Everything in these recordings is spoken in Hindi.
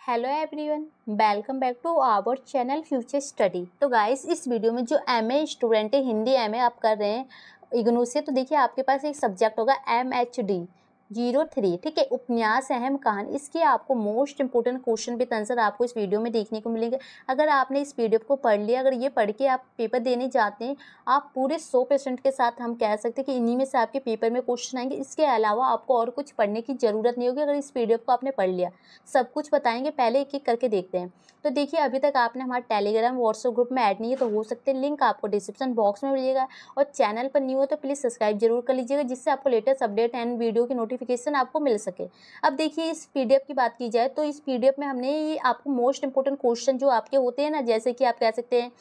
Hello everyone, welcome back to our channel future study. तो गाइस, इस वीडियो में जो एमए स्टूडेंट है, हिंदी एमए आप कर रहे हैं इग्नू से, तो देखिए आपके पास एक सब्जेक्ट होगा MHD 03, ठीक है, उपन्यास अहम कहानी। इसके आपको most important question with answer आपको इस वीडियो में देखने को मिलेंगे। अगर आपने इस पीडीएफ को पढ़ लिया, अगर ये पढ़ के आप पेपर देने जाते हैं, आप पूरे 100% के साथ हम कह सकते हैं कि इन्हीं में से आपके पेपर में क्वेश्चन आएंगे। इसके अलावा आपको और कुछ पढ़ने की ज़रूरत नहीं होगी अगर इस पीडीएफ को आपने पढ़ लिया। सब कुछ बताएंगे, पहले एक एक करके देखते हैं। तो देखिए, अभी तक आपने हमारे टेलीग्राम व्हाट्सएप ग्रुप में ऐड नहीं है तो हो सकते हैं, लिंक आपको डिस्क्रिप्शन बॉक्स में मिलेगा। और चैनल पर न्यू हो तो प्लीज़ सब्सक्राइब जरूर कर लीजिएगा, जिससे आपको लेटेस्ट अपडेट एंड वीडियो की नोटिफिकेशन आपको मिल सके। अब देखिए, इस पीडीएफ की बात की जाए तो इस पीडीएफ में हमने ये आपको मोस्ट इंपोर्टेंट क्वेश्चन जो आपके होते हैं ना, जैसे कि आप कह सकते हैं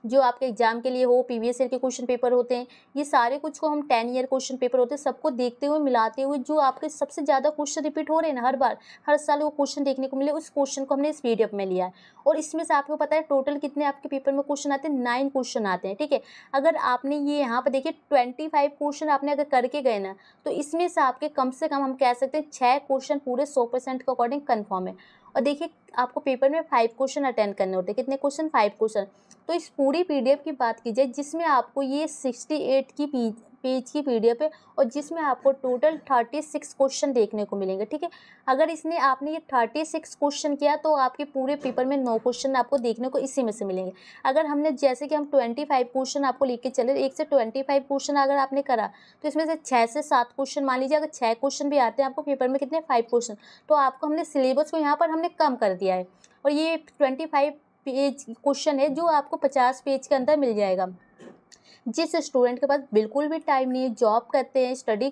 जो आपके एग्जाम के लिए हो, प्रीवियस ईयर के क्वेश्चन पेपर होते हैं, ये सारे कुछ को हम 10 ईयर क्वेश्चन पेपर होते हैं, सबको देखते हुए मिलाते हुए जो आपके सबसे ज़्यादा क्वेश्चन रिपीट हो रहे हैं ना, हर साल वो क्वेश्चन देखने को मिले, उस क्वेश्चन को हमने इस पीडीएफ में लिया है। और इसमें से आपको पता है टोटल कितने आपके पेपर में क्वेश्चन आते हैं, 9 क्वेश्चन आते हैं, ठीक है। अगर आपने ये यहाँ पर देखिए 25 क्वेश्चन आपने अगर करके गए ना, तो इसमें से आपके कम से कम हम कह सकते हैं 6 क्वेश्चन पूरे 100% के अकॉर्डिंग कन्फर्म है। और देखिए, आपको पेपर में 5 क्वेश्चन अटेंड करने होते हैं। कितने क्वेश्चन? 5 क्वेश्चन। तो इस पूरी पीडीएफ की बात की जाए, जिसमें आपको ये 68 की पेज की पीडीएफ है और जिसमें आपको टोटल 36 क्वेश्चन देखने को मिलेंगे, ठीक है। अगर इसने आपने ये 36 क्वेश्चन किया तो आपके पूरे पेपर में 9 क्वेश्चन आपको देखने को इसी में से मिलेंगे। अगर हमने जैसे कि हम 25 क्वेश्चन आपको लेके चले, 1 से 25 क्वेश्चन अगर आपने करा तो इसमें से 6 से 7 क्वेश्चन मान लीजिए, अगर 6 क्वेश्चन भी आते हैं आपको पेपर में, कितने? 5 क्वेश्चन। तो आपको हमने सिलेबस को यहाँ पर हमने कम कर दिया है। और ये 25 पेज क्वेश्चन है जो आपको 50 पेज के अंदर मिल जाएगा। जिस स्टूडेंट के पास बिल्कुल भी टाइम नहीं है, जॉब करते हैं, स्टडी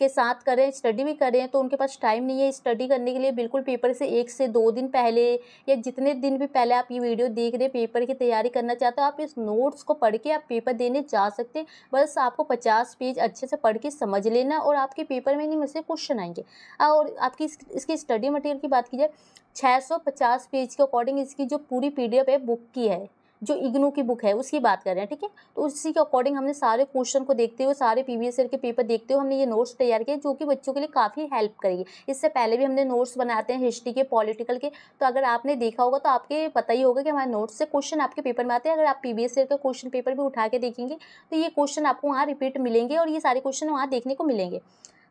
के साथ करें, स्टडी भी करें, तो उनके पास टाइम नहीं है स्टडी करने के लिए, बिल्कुल पेपर से 1 से 2 दिन पहले या जितने दिन भी पहले आप ये वीडियो देख रहे हैं, पेपर की तैयारी करना चाहते हो, आप इस नोट्स को पढ़ के आप पेपर देने जा सकते हैं। बस आपको 50 पेज अच्छे से पढ़ के समझ लेना और आपके पेपर में इनमें से क्वेश्चन आएंगे। और आपकी इसकी स्टडी मटेरियल की बात की जाए, 650 पेज के अकॉर्डिंग इसकी जो पूरी पीडीएफ है बुक की है, जो इग्नू की बुक है उसकी बात कर रहे हैं, ठीक है। तो उसी के अकॉर्डिंग हमने सारे क्वेश्चन को देखते हुए, सारे प्रीवियस ईयर के पेपर देखते हुए हमने ये नोट्स तैयार किए, जो कि बच्चों के लिए काफ़ी हेल्प करेगी। इससे पहले भी हमने नोट्स बनाते हैं हिस्ट्री के, पॉलिटिकल के, तो अगर आपने देखा होगा तो आपके पता ही होगा कि हमारे नोट्स से क्वेश्चन आपके पेपर में आते हैं। अगर आप प्रीवियस ईयर का क्वेश्चन पेपर भी उठा के देखेंगे तो ये क्वेश्चन आपको वहाँ रिपीट मिलेंगे और ये सारे क्वेश्चन वहाँ देखने को मिलेंगे।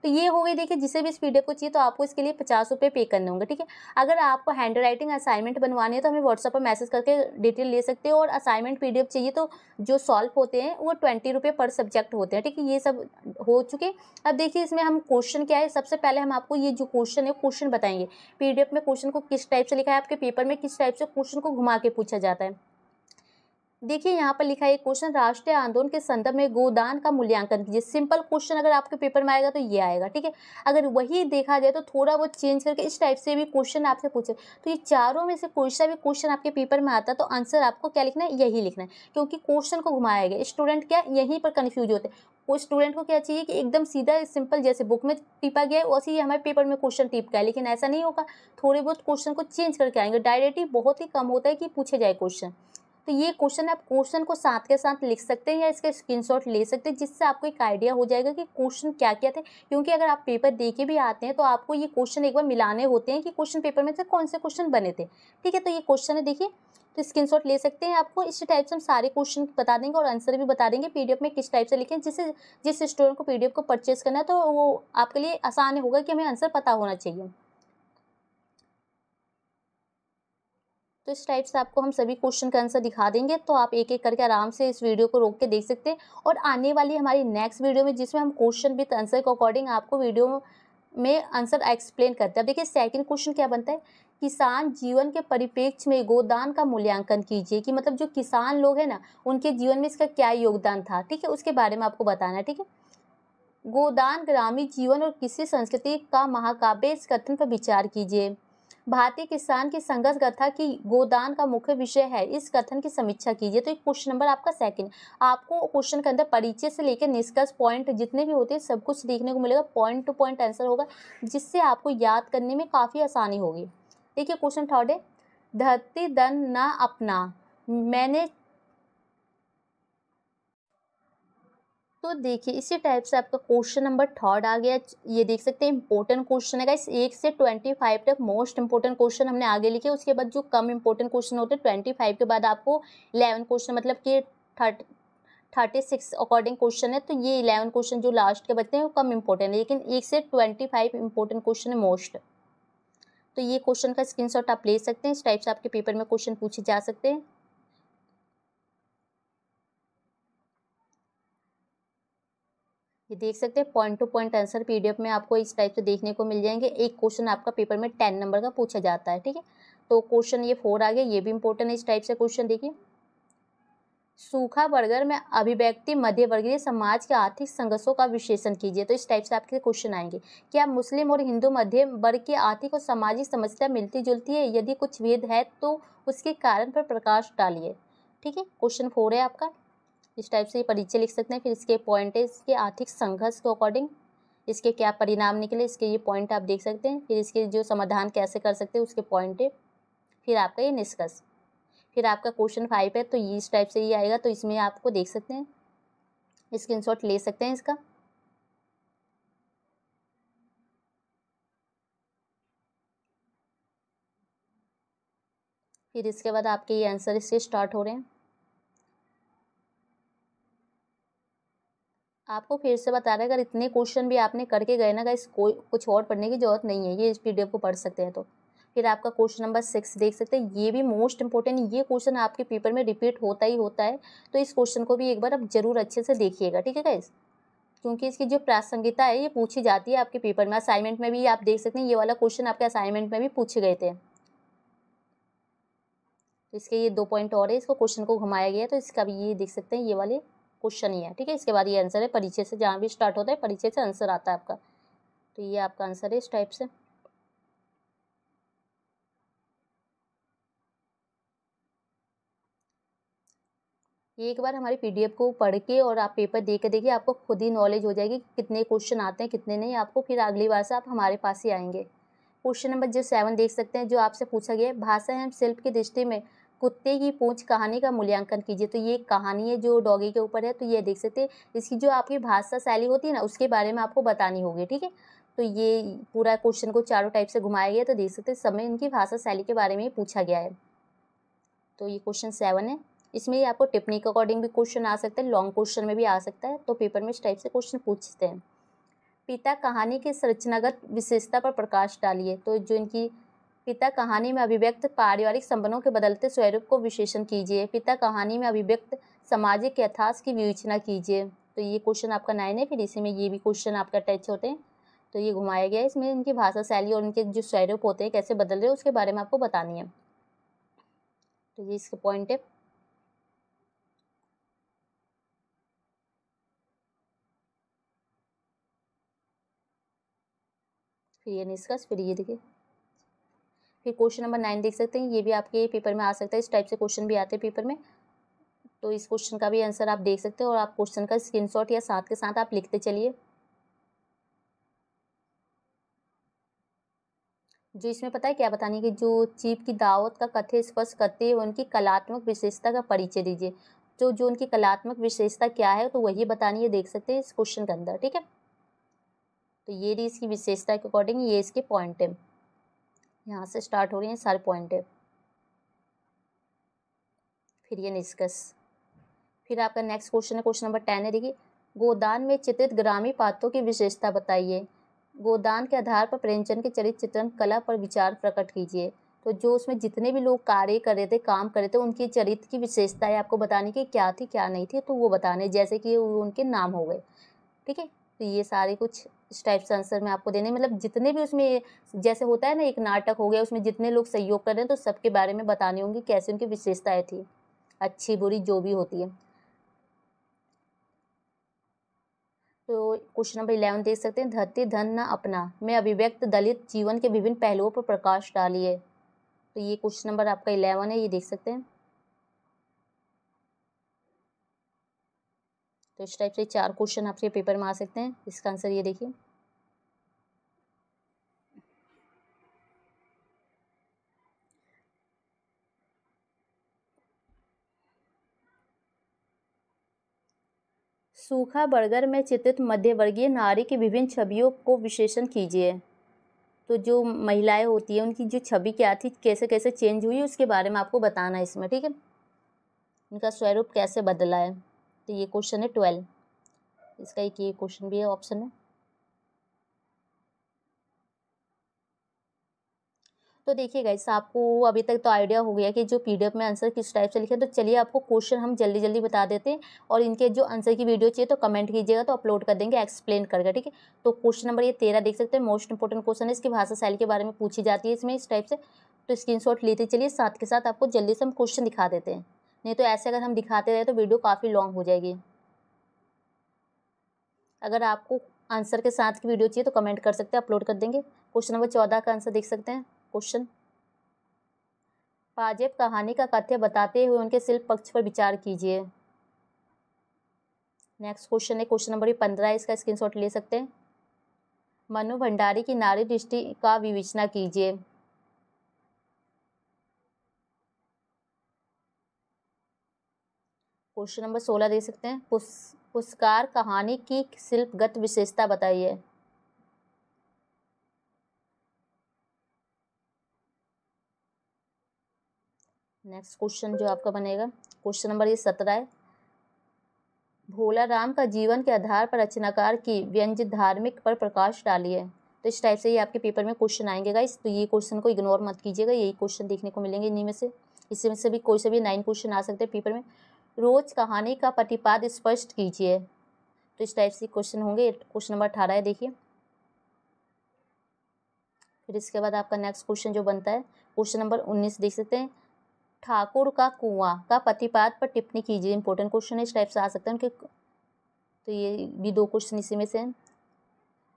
तो ये हो गई। देखिए, जिसे भी इस पीडीएफ को चाहिए तो आपको इसके लिए 50 रुपये पे करने होंगे, ठीक है। अगर आपको हैंड राइटिंग असाइनमेंट बनवानी है तो हमें व्हाट्सएप पर मैसेज करके डिटेल ले सकते हो। और असाइनमेंट पीडीएफ चाहिए तो जो सॉल्व होते हैं वो 20 रुपये पर सब्जेक्ट होते हैं, ठीक है। ये सब हो चुके। अब देखिए, इसमें हम क्वेश्चन क्या है, सबसे पहले हम आपको ये जो क्वेश्चन है क्वेश्चन बताएंगे। पीडीएफ में क्वेश्चन को किस टाइप से लिखा है, आपके पेपर में किस टाइप से क्वेश्चन को घुमा के पूछा जाता है। देखिए, यहाँ पर लिखा है क्वेश्चन, राष्ट्रीय आंदोलन के संदर्भ में गोदान का मूल्यांकन कीजिए। सिंपल क्वेश्चन अगर आपके पेपर में आएगा तो ये आएगा, ठीक है। अगर वही देखा जाए तो थोड़ा बहुत चेंज करके इस टाइप से भी क्वेश्चन आपसे पूछे, तो ये चारों में से कोई सा भी क्वेश्चन आपके पेपर में आता है तो आंसर आपको क्या लिखना है, यही लिखना है, क्योंकि क्वेश्चन को घुमाया गया। स्टूडेंट क्या यहीं पर कन्फ्यूज होते हैं। वो स्टूडेंट को क्या चाहिए कि एकदम सीधा सिंपल जैसे बुक में टिपा गया है वैसे ही हमारे पेपर में क्वेश्चन टिप गया है, लेकिन ऐसा नहीं होगा। थोड़े बहुत क्वेश्चन को चेंज करके आएंगे। डायरेक्टली बहुत ही कम होता है कि पूछे जाए क्वेश्चन। तो ये क्वेश्चन आप क्वेश्चन को साथ के साथ लिख सकते हैं या इसके स्क्रीनशॉट ले सकते हैं, जिससे आपको एक आइडिया हो जाएगा कि क्वेश्चन क्या क्या थे। क्योंकि अगर आप पेपर दे के भी आते हैं तो आपको ये क्वेश्चन एक बार मिलाने होते हैं कि क्वेश्चन पेपर में से कौन से क्वेश्चन बने थे, ठीक है। तो ये क्वेश्चन है, देखिए, तो स्क्रीनशॉट ले सकते हैं। आपको इस टाइप से हम सारे क्वेश्चन बता देंगे और आंसर भी बता देंगे पीडीएफ में किस टाइप से लिखें, जिससे जिस स्टूडेंट को पीडीएफ को परचेज करना है तो वो आपके लिए आसान होगा कि हमें आंसर पता होना चाहिए। तो इस टाइप से आपको हम सभी क्वेश्चन का आंसर दिखा देंगे, तो आप एक एक करके आराम से इस वीडियो को रोक के देख सकते हैं। और आने वाली हमारी नेक्स्ट वीडियो में, जिसमें हम क्वेश्चन विद आंसर के अकॉर्डिंग आपको वीडियो में आंसर एक्सप्लेन करते हैं। अब देखिए, सेकंड क्वेश्चन क्या बनता है, किसान जीवन के परिप्रेक्ष्य में गोदान का मूल्यांकन कीजिए। कि मतलब जो किसान लोग हैं ना, उनके जीवन में इसका क्या योगदान था, ठीक है, उसके बारे में आपको बताना है, ठीक है। गोदान ग्रामीण जीवन और कृषि संस्कृति का महाकाव्य, इस कथन पर विचार कीजिए। भारतीय किसान की संघर्ष गाथा की गोदान का मुख्य विषय है, इस कथन की समीक्षा कीजिए। तो एक क्वेश्चन नंबर आपका सेकंड। आपको क्वेश्चन के अंदर परिचय से लेकर निष्कर्ष पॉइंट जितने भी होते हैं सब कुछ देखने को मिलेगा। पॉइंट टू पॉइंट आंसर होगा, जिससे आपको याद करने में काफ़ी आसानी होगी। देखिए, क्वेश्चन थर्ड है, धरती धन न अपना, मैंने तो देखिए इसी टाइप से आपका क्वेश्चन नंबर थर्ड आ गया। ये देख सकते हैं इंपॉर्टेंट क्वेश्चन है गाइस, 1 से 25 तक मोस्ट इंपॉर्टेंट क्वेश्चन हमने आगे लिखे। उसके बाद जो कम इंपॉर्टेंट क्वेश्चन होते हैं 25 के बाद आपको 11 क्वेश्चन मतलब कि 36 अकॉर्डिंग क्वेश्चन है। तो ये 11 क्वेश्चन जो लास्ट के बचते हैं वो कम इंपॉर्टेंट है, लेकिन 1 से 25 इंपॉर्टेंट क्वेश्चन है मोस्ट। तो ये क्वेश्चन का स्क्रीनशॉट आप ले सकते हैं। इस टाइप से आपके पेपर में क्वेश्चन पूछे जा सकते हैं। ये देख सकते हैं point two point answer PDF में आपको इस टाइप से देखने को मिल जाएंगे। एक क्वेश्चन आपका पेपर में 10 नंबर का पूछा जाता है, ठीक है। तो क्वेश्चन ये 4 आ गया, ये भी इंपॉर्टेंट है। इस टाइप से क्वेश्चन देखिए, सूखा बर्गर में अभिव्यक्ति मध्यवर्गीय समाज के आर्थिक संघर्षों का विश्लेषण कीजिए। तो इस टाइप से आपके क्वेश्चन आएंगे। क्या मुस्लिम और हिंदू मध्य वर्ग की आर्थिक और सामाजिक समस्या मिलती जुलती है? यदि कुछ भेद है तो उसके कारण पर प्रकाश डालिए, ठीक है। क्वेश्चन 4 है आपका। इस टाइप से ये परिचय लिख सकते हैं। फिर इसके पॉइंट है, इसके आर्थिक संघर्ष के अकॉर्डिंग इसके क्या परिणाम निकले, इसके ये पॉइंट आप देख सकते हैं। फिर इसके जो समाधान कैसे कर सकते हैं उसके पॉइंट है। फिर आपका ये निष्कर्ष। फिर आपका क्वेश्चन 5 है, तो ये इस टाइप से ये आएगा। तो इसमें आपको देख सकते हैं, स्क्रीनशॉट ले सकते हैं इसका। फिर इसके बाद आपके ये आंसर इससे स्टार्ट हो रहे हैं। आपको फिर से बता रहे हैं, अगर इतने क्वेश्चन भी आपने करके गए ना गाइस, कोई कुछ और पढ़ने की जरूरत नहीं है, ये इस पीडीएफ को पढ़ सकते हैं। तो फिर आपका क्वेश्चन नंबर 6 देख सकते हैं, ये भी मोस्ट इंपॉर्टेंट। ये क्वेश्चन आपके पेपर में रिपीट होता ही होता है। तो इस क्वेश्चन को भी एक बार आप जरूर अच्छे से देखिएगा, ठीक है गाइस, क्योंकि इसकी जो प्रासंगिकता है ये पूछी जाती है आपके पेपर में। असाइनमेंट में भी आप देख सकते हैं, ये वाला क्वेश्चन आपके असाइनमेंट में भी पूछे गए थे। तो इसके ये 2 पॉइंट और है, इसको क्वेश्चन को घुमाया गया है। तो इसका भी ये देख सकते हैं, ये वाले क्वेश्चन ही है, ठीक है। इसके बाद ये आंसर है, परिचय से जहाँ भी स्टार्ट होता है परिचय से आंसर आता है आपका। तो ये आपका आंसर है इस टाइप से। एक बार हमारी पीडीएफ को पढ़ के और आप पेपर दे के देखिए, आपको खुद ही नॉलेज हो जाएगी कितने क्वेश्चन आते हैं कितने नहीं। आपको फिर अगली बार से आप हमारे पास ही आएंगे। क्वेश्चन नंबर जो 7 देख सकते हैं, जो आपसे पूछा गया है, भाषा एवं शिल्प की दृष्टि में कुत्ते की पूंछ कहानी का मूल्यांकन कीजिए। तो ये कहानी है जो डॉगी के ऊपर है। तो ये देख सकते हैं, इसकी जो आपकी भाषा शैली होती है ना, उसके बारे में आपको बतानी होगी, ठीक है। तो ये पूरा क्वेश्चन को चारों टाइप से घुमाया गया। तो देख सकते हैं सब में इनकी भाषा शैली के बारे में ही पूछा गया है। तो ये क्वेश्चन 7 है। इसमें ही आपको टिप्पणी के अकॉर्डिंग भी क्वेश्चन आ सकता है, लॉन्ग क्वेश्चन में भी आ सकता है। तो पेपर में इस टाइप से क्वेश्चन पूछते हैं। पिता कहानी की संरचनागत विशेषता पर प्रकाश डालिए। तो जो इनकी पिता कहानी में अभिव्यक्त पारिवारिक संबंधों के बदलते स्वरूप को विश्लेषण कीजिए। पिता कहानी में अभिव्यक्त सामाजिक यथार्थ की विवेचना कीजिए। तो ये क्वेश्चन आपका 9 है। फिर इसी में ये भी क्वेश्चन आपका अटैच होते हैं। तो ये घुमाया गया है। इसमें इनकी भाषा शैली और इनके जो स्वरूप होते हैं कैसे बदल रहे हैं उसके बारे में आपको बतानी है। तो ये इसके पॉइंट है। फिर ये निष्कर्ष। फिर ये देखिए, फिर क्वेश्चन नंबर 9 देख सकते हैं, ये भी आपके पेपर में आ सकता है। इस टाइप से क्वेश्चन भी आते हैं पेपर में। तो इस क्वेश्चन का भी आंसर आप देख सकते हो और आप क्वेश्चन का स्क्रीनशॉट या साथ के साथ आप लिखते चलिए। जो इसमें पता है क्या बतानी है कि जो चीफ की दावत का कथ्य स्पष्ट करते हैं उनकी कलात्मक विशेषता का परिचय दीजिए। तो जो उनकी कलात्मक विशेषता क्या है तो वही बतानी है, देख सकते हैं इस क्वेश्चन के अंदर, ठीक है। तो ये रही इसकी विशेषता के अकॉर्डिंग ये इसके पॉइंट है। यहाँ से स्टार्ट हो रही है सारे पॉइंट है। फिर ये निष्कर्ष। फिर आपका नेक्स्ट क्वेश्चन है, क्वेश्चन नंबर 10 है। देखिए, गोदान में चित्रित ग्रामीण पात्रों की विशेषता बताइए। गोदान के आधार पर प्रेमचंद के चरित्र चित्रण कला पर विचार प्रकट कीजिए। तो जो उसमें जितने भी लोग कार्य कर रहे थे, काम कर रहे थे, उनकी चरित्र की विशेषताएं आपको बताने की क्या थी क्या नहीं थी, तो वो बताने, जैसे कि उनके नाम हो गए, ठीक है। तो ये सारे कुछ इस टाइप से आंसर में आपको देने, मतलब जितने भी उसमें जैसे होता है ना एक नाटक हो गया, उसमें जितने लोग सहयोग कर रहे हैं तो सबके बारे में बताने होंगे कैसे उनकी विशेषताएं थी, अच्छी बुरी जो भी होती है। तो क्वेश्चन नंबर 11 देख सकते हैं, धरती धन न अपना में अभिव्यक्त दलित जीवन के विभिन्न पहलुओं पर प्रकाश डालिए। तो ये क्वेश्चन नंबर आपका 11 है, ये देख सकते हैं। तो इस टाइप से 4 क्वेश्चन आपके पेपर में आ सकते हैं। इसका आंसर ये देखिए। सूखा बर्गर में चित्रित मध्यवर्गीय नारी की विभिन्न छवियों को विश्लेषण कीजिए। तो जो महिलाएं होती हैं उनकी जो छवि क्या थी, कैसे कैसे चेंज हुई, उसके बारे में आपको बताना है इसमें, ठीक है। उनका स्वरूप कैसे बदला है। तो ये क्वेश्चन है 12, इसका एक ये क्वेश्चन भी है ऑप्शन में। तो देखिए गाइस, आपको अभी तक तो आइडिया हो गया कि जो पीडीएफ में आंसर किस टाइप से लिखे। तो चलिए आपको क्वेश्चन हम जल्दी जल्दी बता देते हैं, और इनके जो आंसर की वीडियो चाहिए तो कमेंट कीजिएगा, तो अपलोड कर देंगे एक्सप्लेन करके, ठीक है। तो क्वेश्चन नंबर ये 13 देख सकते हैं, मोस्ट इंपोर्टेंट क्वेश्चन है। इसकी भाषा शैली के बारे में पूछी जाती है इसमें इस टाइप से। तो स्क्रीनशॉट लेते चलिए, साथ के साथ आपको जल्दी से हम क्वेश्चन दिखा देते हैं, नहीं तो ऐसे अगर हम दिखाते रहे तो वीडियो काफ़ी लॉन्ग हो जाएगी। अगर आपको आंसर के साथ की वीडियो चाहिए तो कमेंट कर सकते हैं, अपलोड कर देंगे। क्वेश्चन नंबर 14 का आंसर देख सकते हैं। क्वेश्चन, पाजेब कहानी का तथ्य बताते हुए उनके शिल्प पक्ष पर विचार कीजिए। नेक्स्ट क्वेश्चन है क्वेश्चन नंबर 15, इसका स्क्रीनशॉट ले सकते हैं। मनु भंडारी की नारी दृष्टि का विवेचना कीजिए। क्वेश्चन नंबर 16 दे सकते हैं। पुष्कर कहानी की शिल्पगत विशेषता बताइए। नेक्स्ट क्वेश्चन जो आपका बनेगा, क्वेश्चन नंबर ये 17 है। भोला राम का जीवन के आधार पर रचनाकार की व्यंग्य धार्मिक पर प्रकाश डालिए। तो इस टाइप से ही आपके पेपर में क्वेश्चन आएंगे गाइस, तो ये क्वेश्चन को इग्नोर मत कीजिएगा, यही क्वेश्चन देखने को मिलेंगे इन्हीं में से। इसमें से भी कोई से भी 9 क्वेश्चन आ सकते हैं पेपर में। रोज कहानी का प्रतिपाद स्पष्ट कीजिए। तो इस टाइप से क्वेश्चन होंगे। क्वेश्चन नंबर 18 है, देखिए। फिर इसके बाद आपका नेक्स्ट क्वेश्चन जो बनता है, क्वेश्चन नंबर 19 देख सकते हैं। ठाकुर का कुआं का प्रतिपाद पर टिप्पणी कीजिए। इंपॉर्टेंट क्वेश्चन है, इस टाइप से आ सकते हैं उनके। तो ये भी 2 क्वेश्चन इसी में से हैं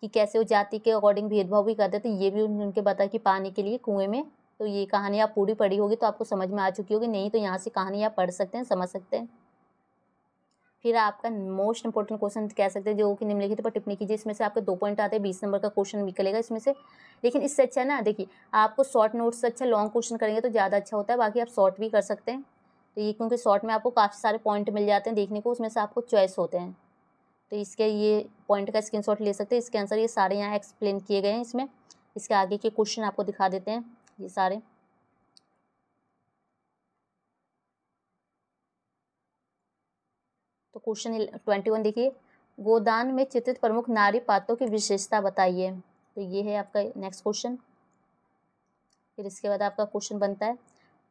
कि कैसे वो जाति के अकॉर्डिंग भेदभाव भी करते थे, ये भी उनके बता कि पानी के लिए कुएं में। तो ये कहानी आप पूरी पढ़ी होगी तो आपको समझ में आ चुकी होगी, नहीं तो यहाँ से कहानी आप पढ़ सकते हैं, समझ सकते हैं। फिर आपका मोस्ट इंपॉर्टेंट क्वेश्चन कह सकते हैं, जो कि निम्नलिखित पर टिप्पणी कीजिए। इसमें से आपके 2 पॉइंट आते हैं, 20 नंबर का क्वेश्चन निकलेगा इसमें से। लेकिन इससे अच्छा ना, देखिए आपको शॉर्ट नोट्स से अच्छा लॉन्ग क्वेश्चन करेंगे तो ज़्यादा अच्छा होता है। बाकी आप शॉर्ट भी कर सकते हैं, तो ये क्योंकि शॉर्ट में आपको काफ़ी सारे पॉइंट मिल जाते हैं देखने को, उसमें से आपको चॉइस होते हैं। तो इसके ये पॉइंट का स्क्रीनशॉट ले सकते हैं। इसके आंसर ये सारे यहाँ एक्सप्लेन किए गए हैं इसमें। इसके आगे के क्वेश्चन आपको दिखा देते हैं ये सारे। तो क्वेश्चन 21 देखिए। गोदान में चित्रित प्रमुख नारी पात्रों की विशेषता बताइए। तो ये है आपका नेक्स्ट क्वेश्चन। फिर इसके बाद आपका क्वेश्चन बनता है,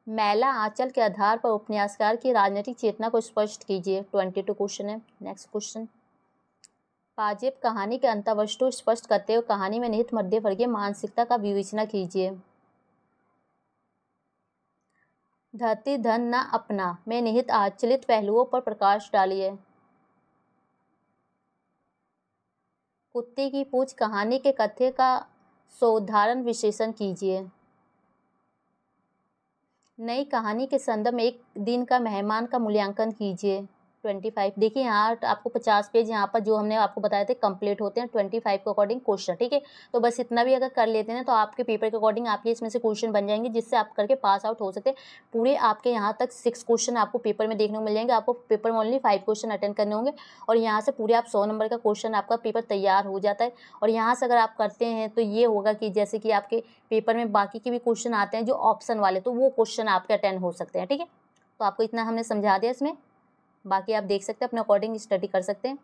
मैला आंचल के आधार पर उपन्यासकार की राजनीतिक चेतना को स्पष्ट कीजिए। 22 क्वेश्चन है। नेक्स्ट क्वेश्चन, पाजेब कहानी के अंतर्वस्तु स्पष्ट करते हुए कहानी में निहित मध्यवर्गीय मानसिकता का विवेचना कीजिए। धरती धन न अपना में निहित आचलित पहलुओं पर प्रकाश डालिए। कुत्ते की पूंछ कहानी के कथ्य का सोदाहरण विश्लेषण कीजिए। नई कहानी के संदर्भ में एक दिन का मेहमान का मूल्यांकन कीजिए। 25 देखिए, यहाँ आपको 50 पेज यहाँ पर जो हमने आपको बताए थे कंप्लीट होते हैं 25 के अकॉर्डिंग क्वेश्चन, ठीक है। तो बस इतना भी अगर कर लेते हैं तो आपके पेपर के अकॉर्डिंग आपके इसमें से क्वेश्चन बन जाएंगे, जिससे आप करके पास आउट हो सकते हैं। पूरे आपके यहाँ तक 6 क्वेश्चन आपको पेपर में देखने को मिल जाएंगे। आपको पेपर में ओनली 5 क्वेश्चन अटेंड करने होंगे, और यहाँ से पूरे आप 100 नंबर का क्वेश्चन आपका पेपर तैयार हो जाता है। और यहाँ से अगर आप करते हैं तो ये होगा कि जैसे कि आपके पेपर में बाकी के भी क्वेश्चन आते हैं जो ऑप्शन वाले, तो वो क्वेश्चन आपके अटेंड हो सकते हैं, ठीक है। तो आपको इतना हमने समझा दिया इसमें, बाकी आप देख सकते हैं अपने अकॉर्डिंग स्टडी कर सकते हैं।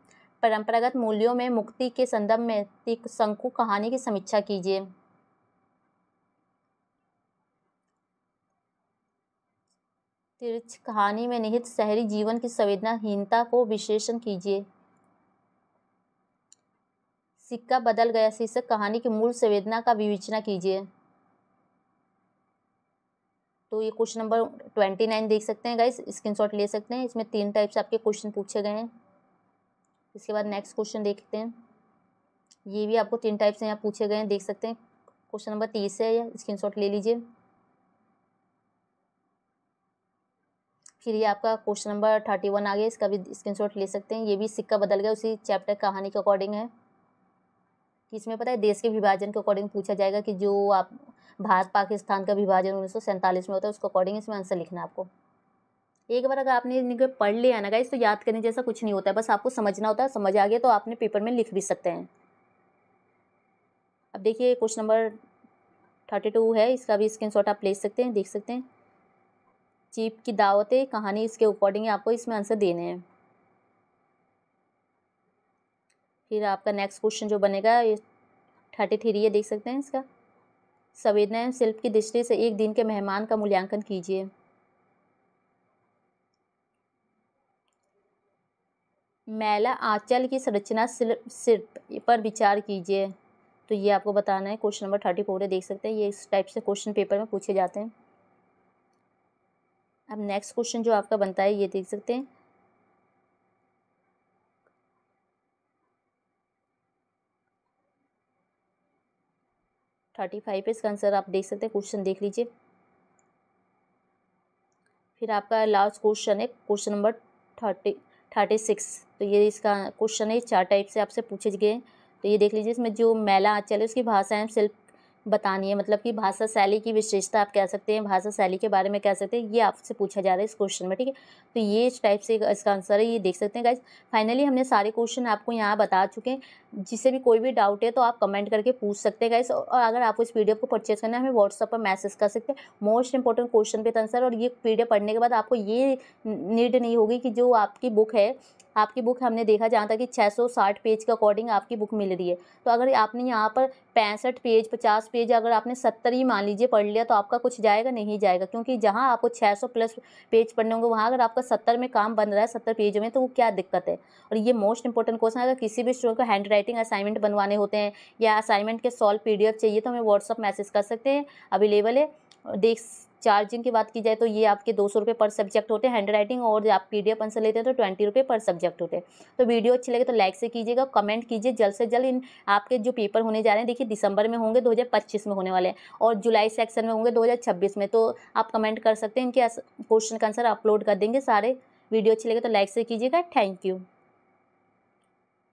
परंपरागत मूल्यों में मुक्ति के संदर्भ में शंकु कहानी की समीक्षा कीजिए। तिरछ कहानी में निहित शहरी जीवन की संवेदनाहीनता को विश्लेषण कीजिए। सिक्का बदल गया शीर्षक कहानी की मूल संवेदना का विवेचना कीजिए। तो ये क्वेश्चन नंबर 29 देख सकते हैं गाइस, स्क्रीनशॉट ले सकते हैं। इसमें 3 टाइप से आपके क्वेश्चन पूछे गए हैं। इसके बाद नेक्स्ट क्वेश्चन देखते हैं, ये भी आपको 3 टाइप से यहाँ पूछे गए हैं, देख सकते हैं। क्वेश्चन नंबर 30 है, स्क्रीनशॉट ले लीजिए। फिर ये आपका क्वेश्चन नंबर 31 आ गया, इसका भी स्क्रीनशॉट ले सकते हैं। ये भी सिक्का बदल गया, उसी चैप्टर कहानी के अकॉर्डिंग है। कि इसमें पता है देश के विभाजन के अकॉर्डिंग पूछा जाएगा कि जो आप भारत पाकिस्तान का विभाजन 1947 में होता है, उसके अकॉर्डिंग इसमें आंसर लिखना है आपको। एक बार अगर आपने इनको पढ़ लिया ना गाइस, तो याद करने जैसा कुछ नहीं होता है, बस आपको समझना होता है। समझ आ गया तो आपने पेपर में लिख भी सकते हैं। अब देखिए क्वेश्चन नंबर 32 है, इसका भी स्क्रीनशॉट आप ले सकते हैं, देख सकते हैं। चीप की दावतें कहानी इसके अकॉर्डिंग आपको इसमें आंसर देने हैं। फिर आपका नेक्स्ट क्वेश्चन जो बनेगा ये 33 है, देख सकते हैं इसका। संवेदना शिल्प की दृष्टि से एक दिन के मेहमान का मूल्यांकन कीजिए। मैला आंचल की संरचना शिल्प पर विचार कीजिए। तो ये आपको बताना है। क्वेश्चन नंबर 34 है, देख सकते हैं। ये इस टाइप से क्वेश्चन पेपर में पूछे जाते हैं। अब नेक्स्ट क्वेश्चन जो आपका बनता है ये देख सकते हैं। थर्टी 35 है, इसका आंसर आप देख सकते हैं। क्वेश्चन देख लीजिए। फिर आपका लास्ट क्वेश्चन है क्वेश्चन नंबर 36। तो ये इसका क्वेश्चन है, 4 टाइप से आपसे पूछे गए हैं। तो ये देख लीजिए, इसमें जो मैला आंचल है उसकी भाषा एवं शिल्प बतानी है, मतलब कि भाषा शैली की विशेषता आप कह सकते हैं, भाषा शैली के बारे में कह सकते हैं, ये आपसे पूछा जा रहा है इस क्वेश्चन में, ठीक है। तो ये इस टाइप से इसका आंसर है, ये देख सकते हैं गाइज। फाइनली हमने सारे क्वेश्चन आपको यहाँ बता चुके हैं। जिससे भी कोई भी डाउट है तो आप कमेंट करके पूछ सकते हैं गाइज। और अगर आपको इस पीडीएफ को परचेज करना है, हमें व्हाट्सएप पर मैसेज कर सकते हैं मोस्ट इंपॉर्टेंट क्वेश्चन पे आंसर। और ये पीडीएफ पढ़ने के बाद आपको ये नीड नहीं होगी कि जो आपकी बुक है, आपकी बुक हमने देखा जहाँ तक कि 660 पेज के अकॉर्डिंग आपकी बुक मिल रही है। तो अगर आपने यहाँ पर 65 पेज 50 पेज अगर आपने 70 ही मान लीजिए पढ़ लिया, तो आपका कुछ जाएगा नहीं जाएगा। क्योंकि जहाँ आपको 600 प्लस पेज पढ़ने होंगे, वहाँ अगर आपका 70 में काम बन रहा है 70 पेज में, तो वो क्या दिक्कत है। और ये मोस्ट इंपॉर्टेंट क्वेश्चन, अगर किसी भी स्टूडेंट को हैंड राइटिंग असाइनमेंट बनवाने होते हैं या असाइनमेंट के सॉल्व पीडीएफ चाहिए, तो हमें व्हाट्सअप मैसेज कर सकते हैं, अवेलेबल है। देख चार्जिंग की बात की जाए तो ये आपके 200 रुपये पर सब्जेक्ट होते हैं हैंड राइटिंग, और आप पीडीएफ आंसर लेते हैं तो 20 रुपये पर सब्जेक्ट होते हैं। तो वीडियो अच्छी लगे तो लाइक से कीजिएगा, कमेंट कीजिए। जल्द से जल्द इन आपके जो पेपर होने जा रहे हैं, देखिए दिसंबर में होंगे, 2025 में होने वाले हैं, और जुलाई सेक्शन में होंगे 2026 में। तो आप कमेंट कर सकते हैं, इनके क्वेश्चन का आंसर अपलोड कर देंगे सारे। वीडियो अच्छी लगे तो लाइक से कीजिएगा। Thank you.